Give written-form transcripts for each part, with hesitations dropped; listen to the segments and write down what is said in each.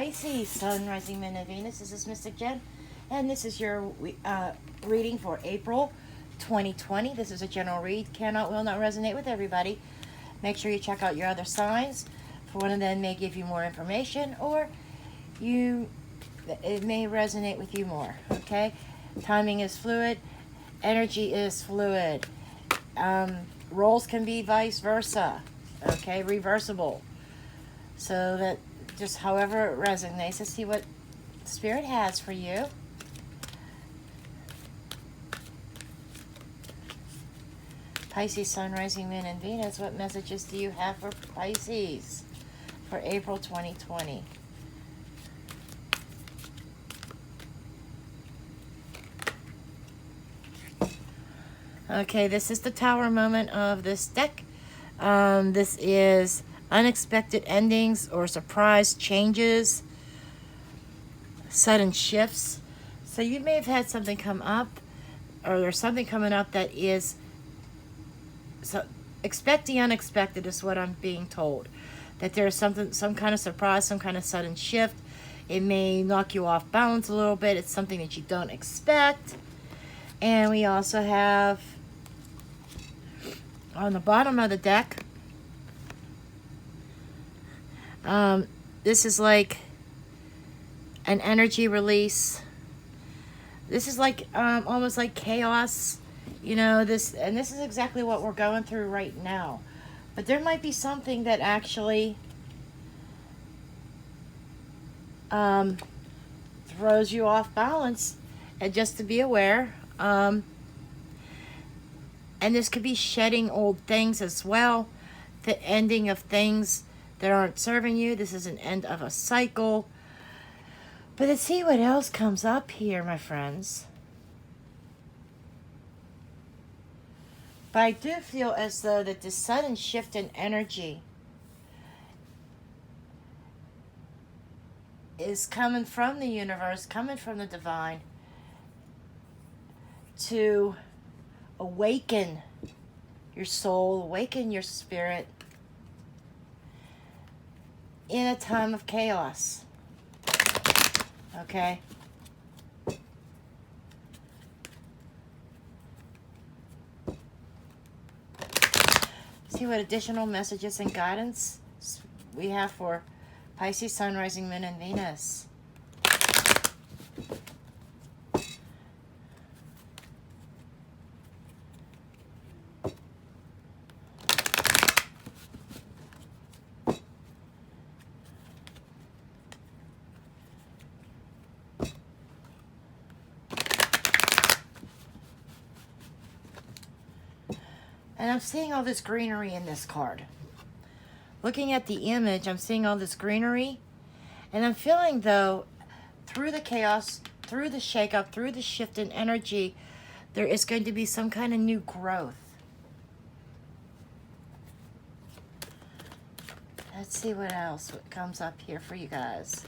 Pisces, Sun, Rising, Moon, and Venus. This is Mystic Jen, and this is your reading for April 2020. This is a general read. Cannot, will not resonate with everybody. Make sure you check out your other signs. For one of them may give you more information, or it may resonate with you more. Okay, timing is fluid, energy is fluid. Roles can be vice versa. Okay, reversible. So that just however it resonates, let's see what Spirit has for you. Pisces, Sun, Rising, Moon, and Venus. What messages do you have for Pisces for April 2020? Okay, this is the Tower moment of this deck. This is unexpected endings or surprise changes, sudden shifts. So you may have had something come up, or there's something coming up that is, so expect the unexpected is what I'm being told. That there's some kind of surprise, some kind of sudden shift. It may knock you off balance a little bit. It's something that you don't expect. And we also have on the bottom of the deck, this is like an energy release. This is like almost like chaos, you know, this is exactly what we're going through right now. But there might be something that actually throws you off balance, and just to be aware. And this could be shedding old things as well, the ending of things that aren't serving you. This is an end of a cycle. But let's see what else comes up here, my friends. But I do feel as though that this sudden shift in energy is coming from the universe, coming from the divine, to awaken your soul, awaken your spirit in a time of chaos. Okay? See what additional messages and guidance we have for Pisces, Sun, Rising, Moon, and Venus. And I'm seeing all this greenery in this card. Looking at the image, I'm seeing all this greenery. And I'm feeling, though, through the chaos, through the shakeup, through the shift in energy, there is going to be some kind of new growth. Let's see what else comes up here for you guys.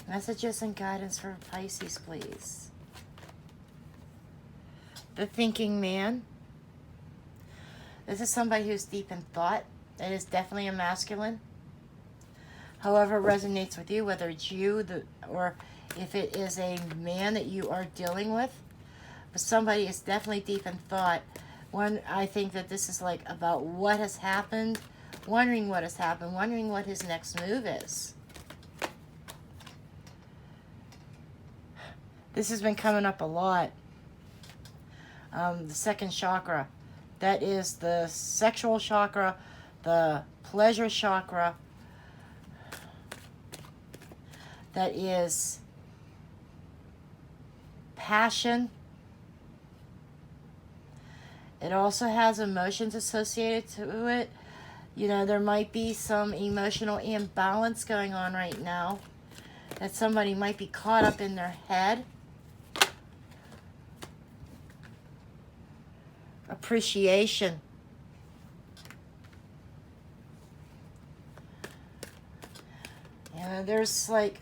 Messages and guidance for Pisces, please. The Thinking Man. This is somebody who's deep in thought. It is definitely a masculine. However it resonates with you, whether it's you or if it is a man that you are dealing with. But somebody is definitely deep in thought. I think that this is like about what has happened, wondering what has happened, wondering what his next move is. This has been coming up a lot. The second chakra. That is the sexual chakra, the pleasure chakra. That is passion. It also has emotions associated to it. You know, there might be some emotional imbalance going on right now. That somebody might be caught up in their head. Appreciation. You know, there's like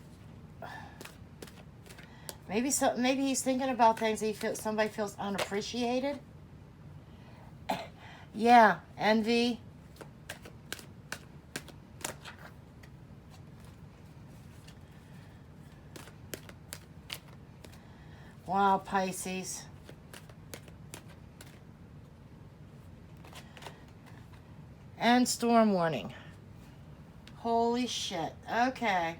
maybe he's thinking about things that somebody feels unappreciated. Yeah, envy. Wow, Pisces. And storm warning. Holy shit. Okay.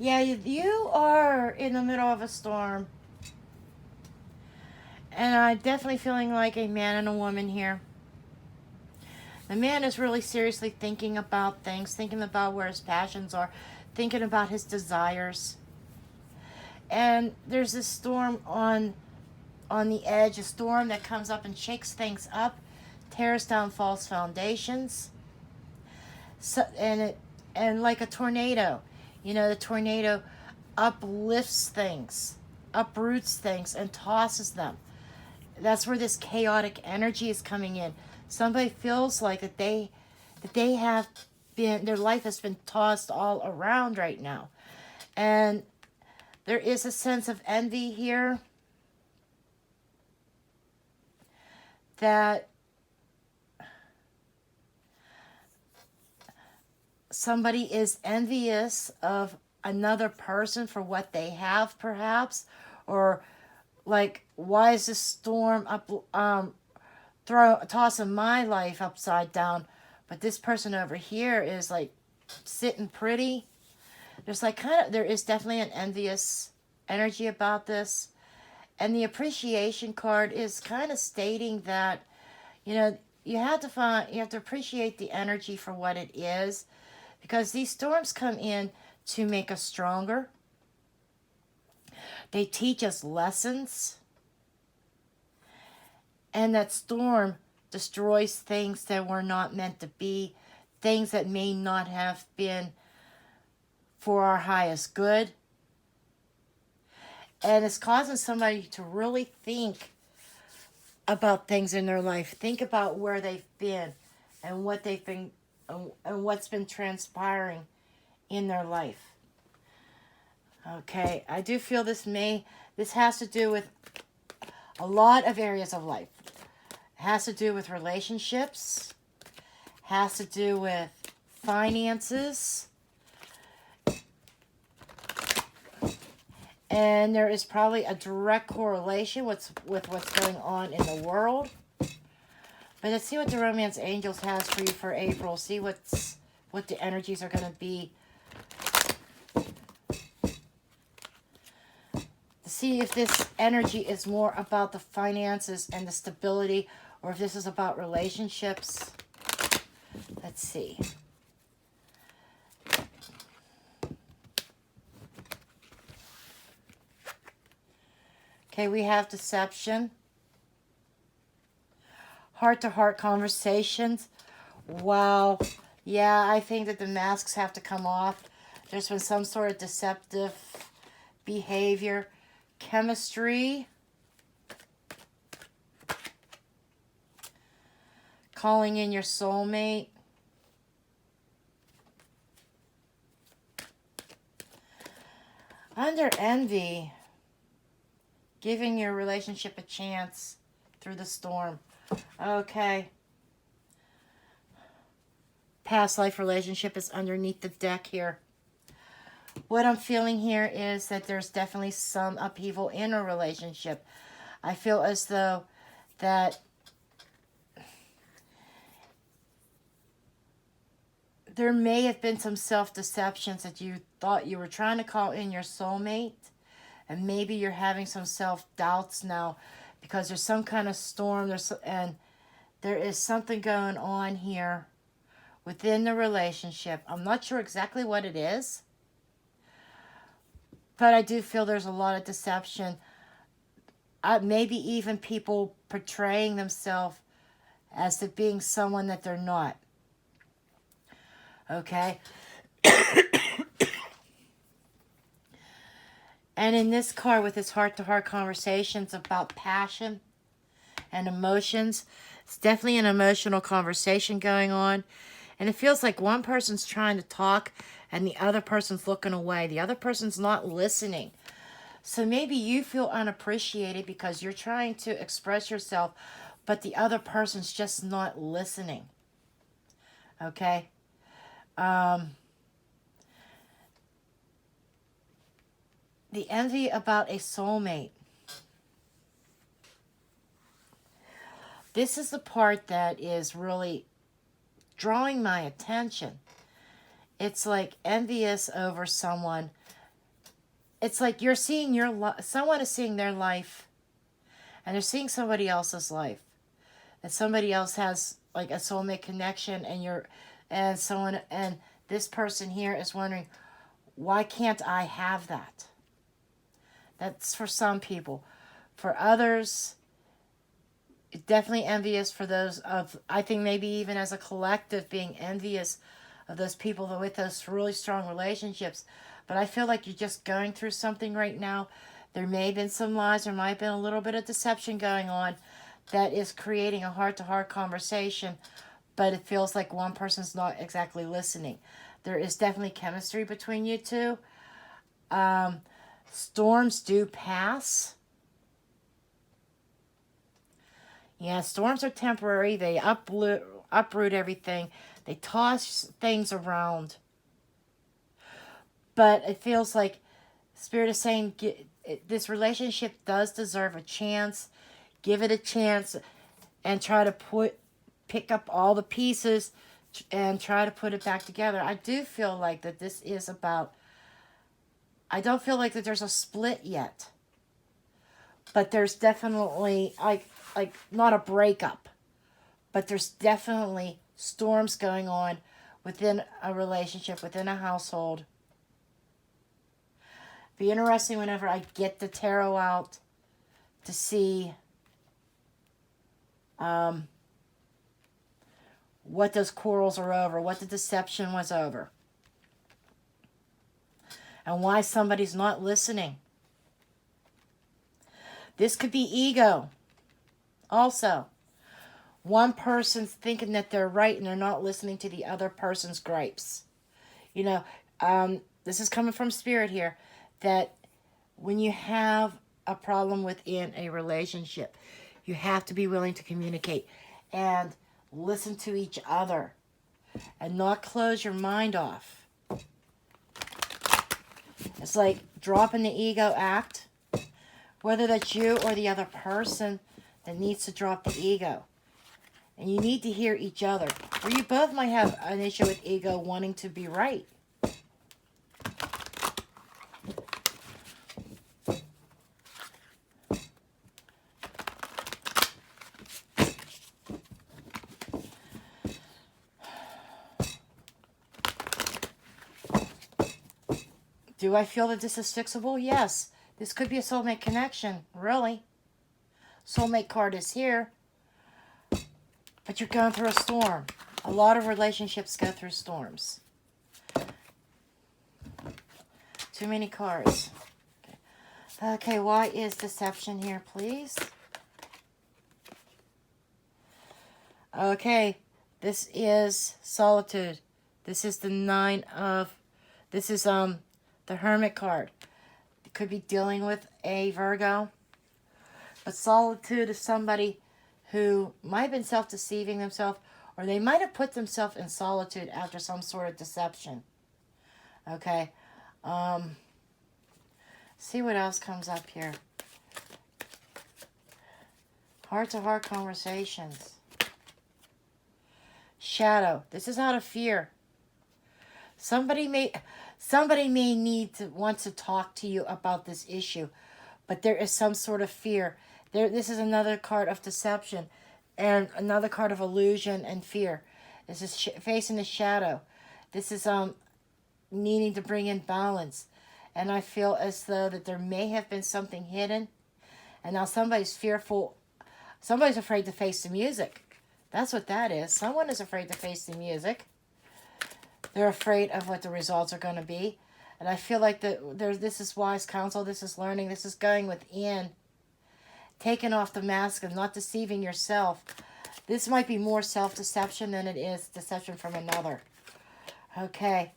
Yeah, you are in the middle of a storm. And I'm definitely feeling like a man and a woman here. The man is really seriously thinking about things, thinking about where his passions are, thinking about his desires. And there's this storm on the edge, a storm that comes up and shakes things up, tears down false foundations. So, and like a tornado, the tornado uplifts things, uproots things, and tosses them. That's where this chaotic energy is coming in. Somebody feels like that they have been, their life has been tossed all around right now. And there is a sense of envy here that somebody is envious of another person for what they have, perhaps, or like, why is this storm tossing my life upside down, but this person over here is like sitting pretty. There's like there is definitely an envious energy about this, and the appreciation card is kind of stating that you have to appreciate the energy for what it is, because these storms come in to make us stronger. They teach us lessons. And that storm destroys things that were not meant to be, things that may not have been for our highest good. And it's causing somebody to really think about things in their life. Think about where they've been and what they've been and what's been transpiring in their life. Okay, I do feel this has to do with a lot of areas of life. It has to do with relationships, has to do with finances, and there is probably a direct correlation with what's going on in the world. But let's see what the Romance Angels has for you for April. See what the energies are going to be. See if this energy is more about the finances and the stability, or if this is about relationships. Let's see. Okay, we have deception. Heart-to-heart conversations. Wow. Yeah, I think that the masks have to come off. There's been some sort of deceptive behavior. Chemistry. Calling in your soulmate. Under envy. Giving your relationship a chance through the storm. Okay. Past life relationship is underneath the deck here. What I'm feeling here is that there's definitely some upheaval in a relationship. I feel as though that there may have been some self-deceptions, that you thought you were trying to call in your soulmate, and maybe you're having some self-doubts now because there's some kind of storm, and there is something going on here within the relationship. I'm not sure exactly what it is, but I do feel there's a lot of deception. Maybe even people portraying themselves as to being someone that they're not. Okay? And in this card, with this heart-to-heart conversations about passion and emotions, it's definitely an emotional conversation going on. And it feels like one person's trying to talk and the other person's looking away. The other person's not listening. So maybe you feel unappreciated because you're trying to express yourself, but the other person's just not listening. Okay? The envy about a soulmate. This is the part that is really drawing my attention. It's like envious over someone. It's like you're seeing someone is seeing their life, and they're seeing somebody else's life, and somebody else has like a soulmate connection, and this person here is wondering, why can't I have that? That's for some people. For others, definitely envious for those of, I think maybe even as a collective being envious of those people with those really strong relationships. But I feel like you're just going through something right now. There may have been some lies, there might have been a little bit of deception going on that is creating a heart-to-heart conversation, but it feels like one person's not exactly listening. There is definitely chemistry between you two. Storms do pass. Yeah, storms are temporary. They uproot everything. They toss things around. But it feels like Spirit is saying this relationship does deserve a chance. Give it a chance and try to pick up all the pieces and try to put it back together. I do feel like that this is about, I don't feel like that there's a split yet. But there's definitely, like not a breakup, but there's definitely storms going on within a relationship, within a household. Be interesting whenever I get the tarot out to see what those quarrels are over, what the deception was over, and why somebody's not listening. This could be ego. Also, one person's thinking that they're right and they're not listening to the other person's gripes. You know, this is coming from Spirit here, that when you have a problem within a relationship, you have to be willing to communicate and listen to each other and not close your mind off. It's like dropping the ego act, whether that's you or the other person that needs to drop the ego. And you need to hear each other. Or you both might have an issue with ego wanting to be right. Do I feel that this is fixable? Yes. This could be a soulmate connection, really. Soulmate card is here. But you're going through a storm. A lot of relationships go through storms. Too many cards. Okay, why is deception here, please? Okay, this is solitude. This is the this is the Hermit card. It could be dealing with a Virgo. But solitude is somebody who might have been self-deceiving themselves, or they might have put themselves in solitude after some sort of deception. Okay. See what else comes up here. Heart-to-heart conversations. Shadow. This is out of fear. Somebody may want to talk to you about this issue, but there is some sort of fear. This is another card of deception and another card of illusion and fear. This is facing the shadow. This is needing to bring in balance. And I feel as though that there may have been something hidden. And now somebody's fearful. Somebody's afraid to face the music. That's what that is. Someone is afraid to face the music. They're afraid of what the results are going to be. And I feel like this is wise counsel. This is learning. This is going within. Taking off the mask and not deceiving yourself. This might be more self-deception than it is deception from another. Okay.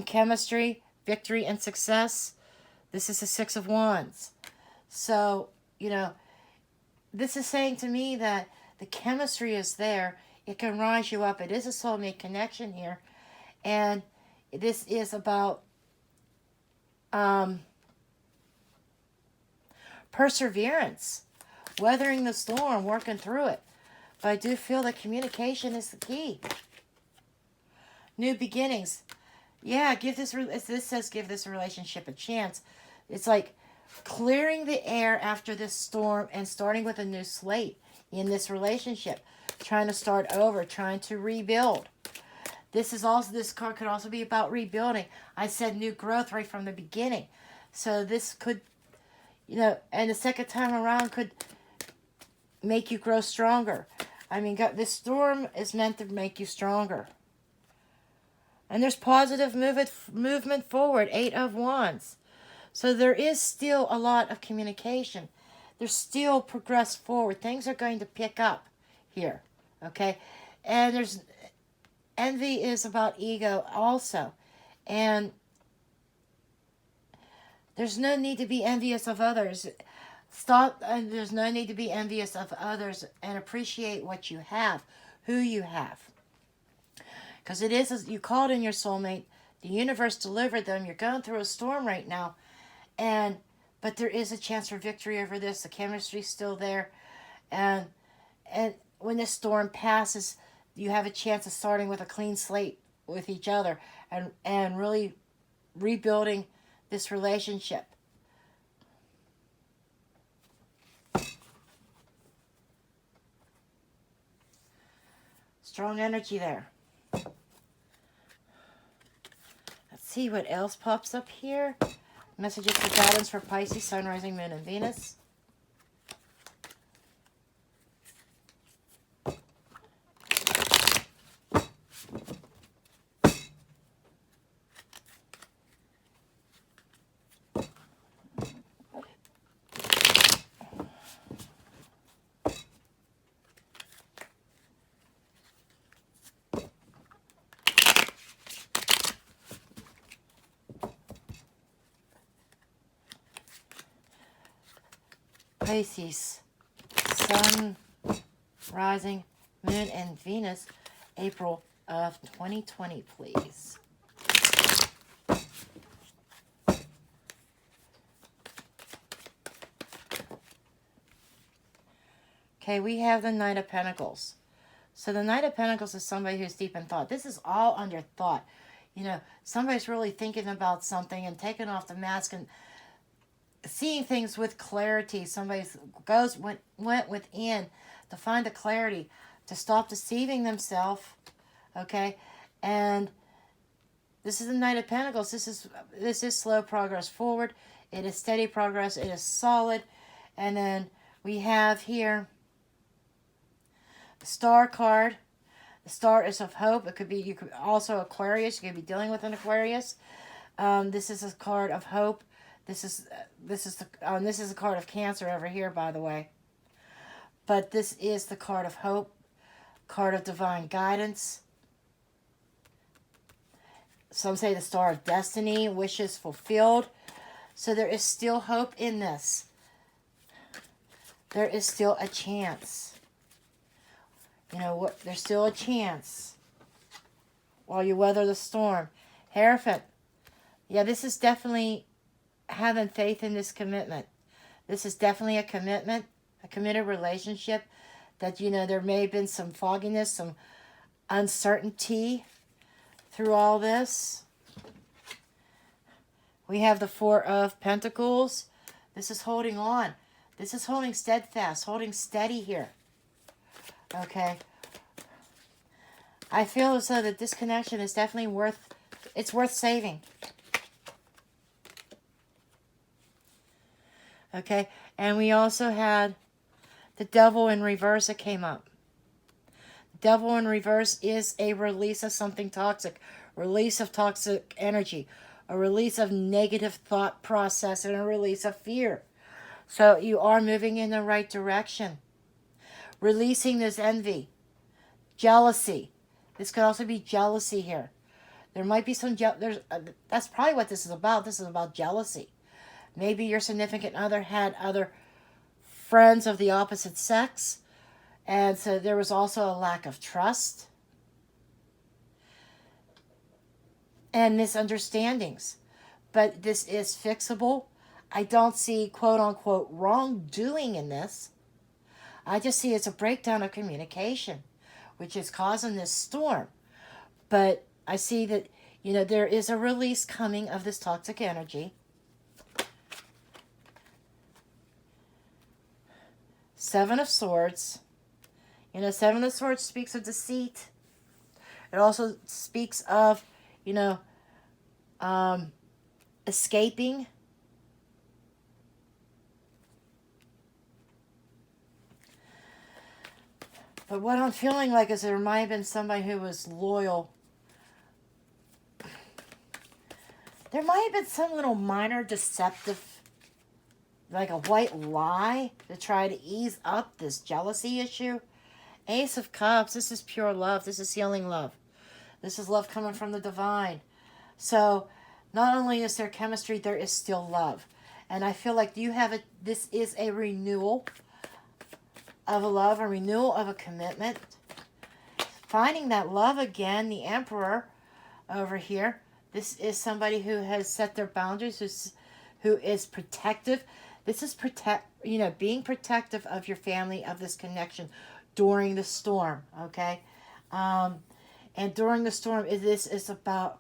Chemistry, victory, and success. This is the Six of Wands. So, you know, this is saying to me that the chemistry is there. It can rise you up. It is a soulmate connection here. And this is about perseverance, weathering the storm, working through it. But I do feel that communication is the key. New beginnings. Yeah, this says give this relationship a chance. It's like clearing the air after this storm and starting with a new slate in this relationship. Trying to start over, trying to rebuild. This card could also be about rebuilding. I said new growth right from the beginning. So this could, and the second time around could make you grow stronger. I mean, this storm is meant to make you stronger. And there's positive movement forward, 8 of Wands. So there is still a lot of communication. There's still progress forward. Things are going to pick up here, okay? And there's envy is about ego also. And there's no need to be envious of others. There's no need to be envious of others and appreciate what you have, who you have. Because you called in your soulmate, the universe delivered them, you're going through a storm right now, but there is a chance for victory over this, the chemistry's still there, and when this storm passes, you have a chance of starting with a clean slate with each other, and really rebuilding this relationship. Strong energy there. Let's see what else pops up here. Messages for guidance for Pisces, Sun, Rising, Moon, and Venus. Pisces, Sun, Rising, Moon, and Venus, April of 2020, please. Okay, we have the Knight of Pentacles. So the Knight of Pentacles is somebody who's deep in thought. This is all under thought. Somebody's really thinking about something and taking off the mask and seeing things with clarity. Somebody went within to find the clarity, to stop deceiving themselves, okay? And this is the Knight of Pentacles. This is slow progress forward. It is steady progress. It is solid. And then we have here the Star card. The Star is of hope. It could be, you could also Aquarius. You could be dealing with an Aquarius. This is a card of hope. This is a card of Cancer over here, by the way. But this is the card of hope, card of divine guidance. Some say the Star of Destiny, wishes fulfilled. So there is still hope in this. There is still a chance. There's still a chance while you weather the storm. Hierophant. Yeah, this is definitely having faith in this commitment. This is definitely a commitment, a committed relationship that, there may have been some fogginess, some uncertainty through all this. We have the Four of Pentacles. This is holding on. This is holding steadfast, holding steady here. Okay. I feel as though that this connection is definitely worth saving. Okay, and we also had the Devil in reverse that came up. The Devil in reverse is a release of something toxic, release of toxic energy, a release of negative thought process, and a release of fear. So you are moving in the right direction. Releasing this envy, jealousy. This could also be jealousy here. There might be some, that's probably what this is about. This is about jealousy. Maybe your significant other had other friends of the opposite sex. And so there was also a lack of trust. And misunderstandings. But this is fixable. I don't see quote unquote wrongdoing in this. I just see it's a breakdown of communication, which is causing this storm. But I see that, there is a release coming of this toxic energy. Seven of Swords. Seven of Swords speaks of deceit. It also speaks of, escaping. But what I'm feeling like is there might have been somebody who was loyal. There might have been some little minor deceptive, like a white lie to try to ease up this jealousy issue. Ace of Cups, this is pure love. This is healing love. This is love coming from the divine. So not only is there chemistry, there is still love. And I feel like this is a renewal of a love, a renewal of a commitment. Finding that love again, the Emperor over here. This is somebody who has set their boundaries, who is protective. This is being protective of your family, of this connection during the storm, okay? And during the storm, this is about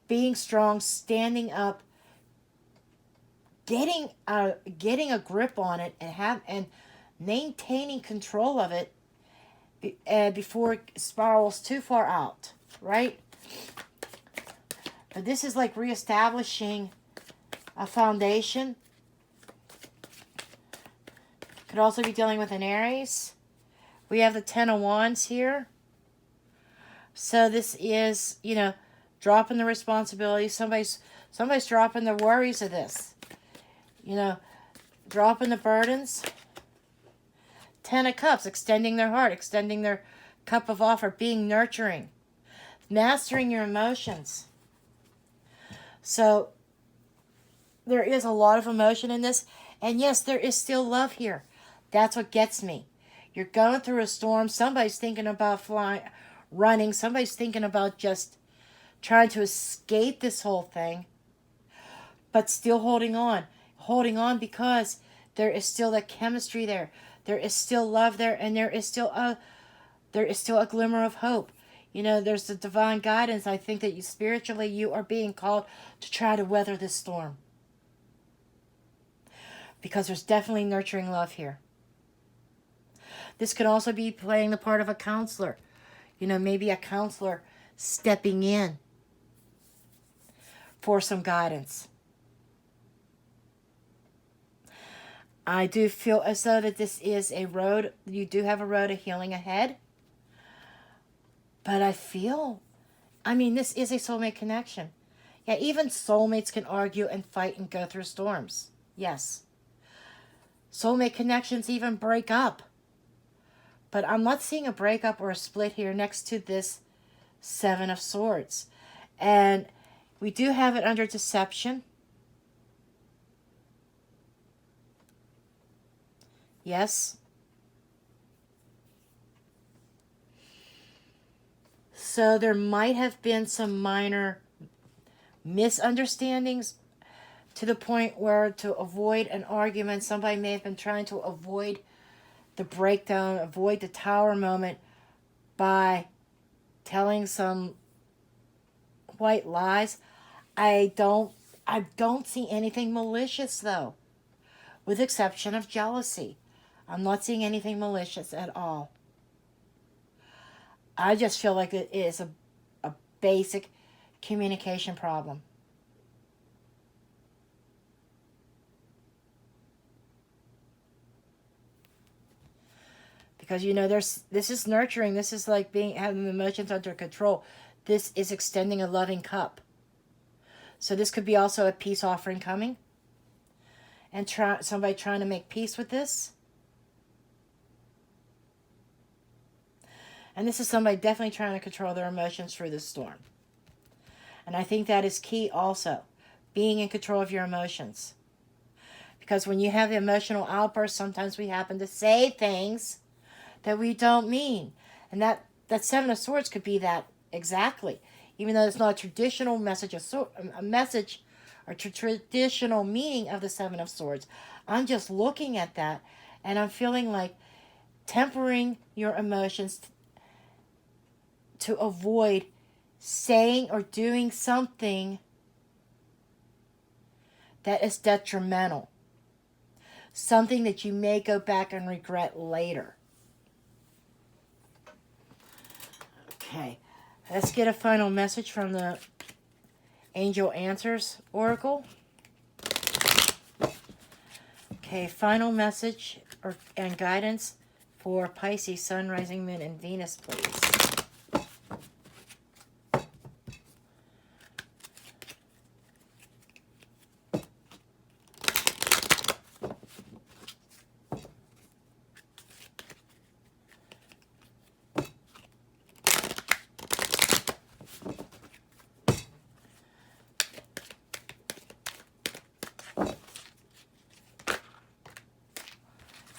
being strong, standing up, getting a grip on it, and maintaining control of it before it spirals too far out, right? But this is like reestablishing a foundation. Could also be dealing with an Aries. We have the Ten of Wands here. So this is, dropping the responsibility. Somebody's dropping the worries of this. Dropping the burdens. Ten of Cups, extending their heart, extending their cup of offer, being nurturing, mastering your emotions. So there is a lot of emotion in this. And yes, there is still love here. That's what gets me. You're going through a storm. Somebody's thinking about running. Somebody's thinking about just trying to escape this whole thing. But still holding on. Holding on because there is still that chemistry there. There is still love there. And there is still a glimmer of hope. There's the divine guidance. I think that spiritually you are being called to try to weather this storm. Because there's definitely nurturing love here. This could also be playing the part of a counselor. Maybe a counselor stepping in for some guidance. I do feel as though that this is a road. You do have a road of healing ahead. But I feel, this is a soulmate connection. Yeah, even soulmates can argue and fight and go through storms. Yes. Soulmate connections even break up. But I'm not seeing a breakup or a split here next to this Seven of Swords. And we do have it under deception. Yes. So there might have been some minor misunderstandings to the point where, to avoid an argument, somebody may have been trying to avoid the breakdown, avoid the tower moment by telling some white lies. I don't see anything malicious though, with exception of jealousy. I'm not seeing anything malicious at all. I just feel like it is a basic communication problem. Because this is nurturing. This is like having emotions under control. This is extending a loving cup. So this could be also a peace offering coming. And somebody trying to make peace with this. And this is somebody definitely trying to control their emotions through this storm. And I think that is key also. Being in control of your emotions. Because when you have the emotional outburst, sometimes we happen to say things that we don't mean. And that Seven of Swords could be that exactly. Even though it's not a traditional message, a message or traditional meaning of the Seven of Swords. I'm just looking at that, and I'm feeling like tempering your emotions to avoid saying or doing something that is detrimental. Something that you may go back and regret later. Okay, let's get a final message from the Angel Answers Oracle. Okay, final message and guidance for Pisces, Sun, Rising, Moon, and Venus, please.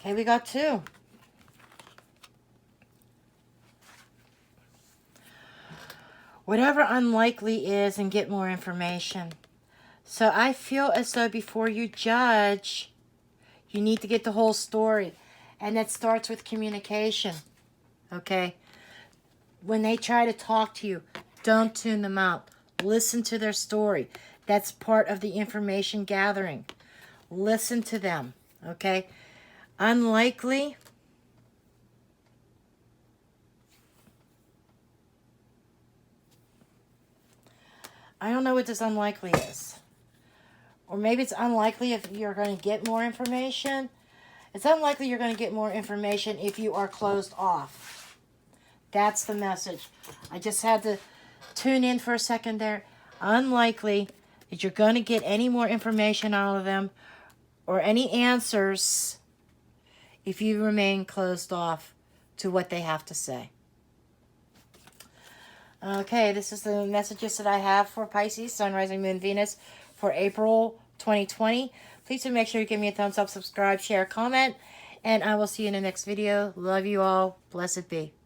Okay, we got 2. Whatever unlikely is, and get more information. So I feel as though before you judge, you need to get the whole story. And that starts with communication. Okay? When they try to talk to you, don't tune them out. Listen to their story. That's part of the information gathering. Listen to them. Okay? Unlikely. I don't know what this unlikely is. Or maybe it's unlikely if you're going to get more information. It's unlikely you're going to get more information if you are closed off. That's the message. I just had to tune in for a second there. Unlikely that you're going to get any more information out of them or any answers if you remain closed off to what they have to say. Okay, this is the messages that I have for Pisces, Sun, Rising, Moon, Venus for April 2020. Please do make sure you give me a thumbs up, subscribe, share, comment, and I will see you in the next video. Love you all. Blessed be.